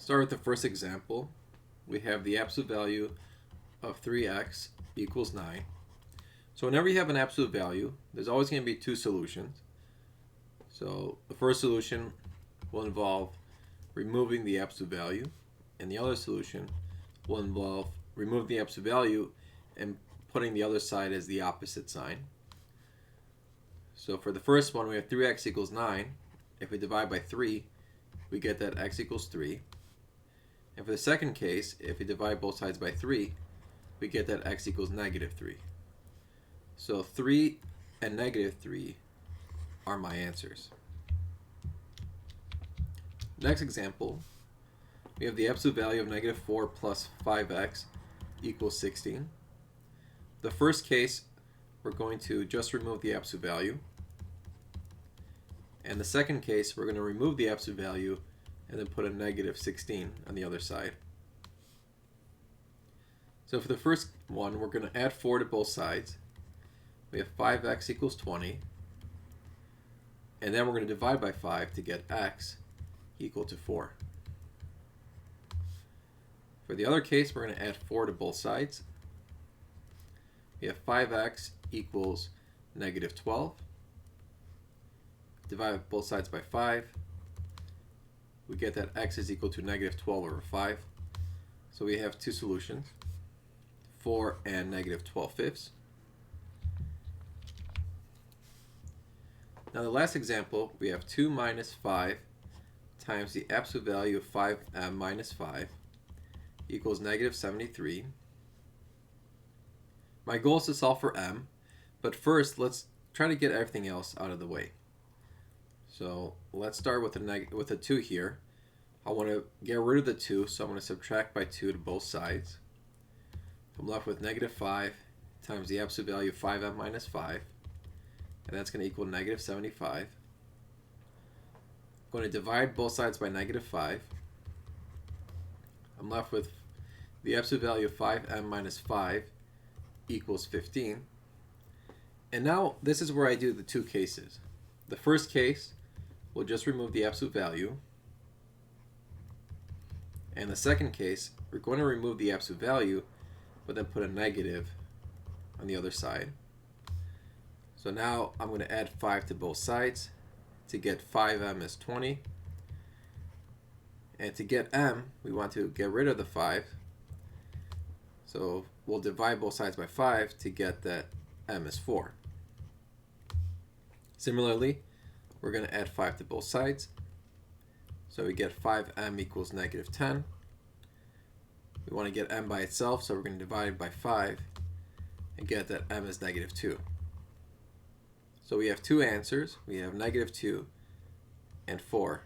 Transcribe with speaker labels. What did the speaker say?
Speaker 1: Start with the first example. We have the absolute value of 3x equals 9. So whenever you have an absolute value, there's always going to be two solutions. So the first solution will involve removing the absolute value, and the other solution will involve removing the absolute value and putting the other side as the opposite sign. So for the first one, we have 3x equals 9. If we divide by 3, we get that x equals 3. And for the second case, if we divide both sides by 3, we get that x equals negative 3. So 3 and negative 3 are my answers. Next example, we have the absolute value of negative 4 plus 5x equals 16. The first case, we're going to just remove the absolute value. And the second case, we're going to remove the absolute value and then put a negative 16 on the other side. So for the first one, we're going to add 4 to both sides. We have 5x equals 20. And then we're going to divide by 5 to get x equal to 4. For the other case, we're going to add 4 to both sides. We have 5x equals negative 12. Divide both sides by 5. We get that x is equal to negative 12 over 5. So we have two solutions, 4 and negative 12 fifths. Now the last example, we have 2 minus 5 times the absolute value of 5m minus 5 equals negative 73. My goal is to solve for m, but first let's try to get everything else out of the way. So let's start with a 2 here. I want to get rid of the 2, so I'm going to subtract by 2 to both sides. I'm left with negative 5 times the absolute value of 5m minus 5, and that's going to equal negative 75. I'm going to divide both sides by negative 5. I'm left with the absolute value of 5m minus 5 equals 15. And now this is where I do the two cases. The first case, we'll just remove the absolute value. And the second case, we're going to remove the absolute value, but then put a negative on the other side. So now I'm going to add 5 to both sides to get 5m is 20. And to get m, we want to get rid of the 5. So we'll divide both sides by 5 to get that m is 4. Similarly, we're going to add 5 to both sides. So we get 5m equals negative 10. We want to get m by itself, so we're going to divide it by 5 and get that m is negative 2. So we have two answers. We have negative 2 and 4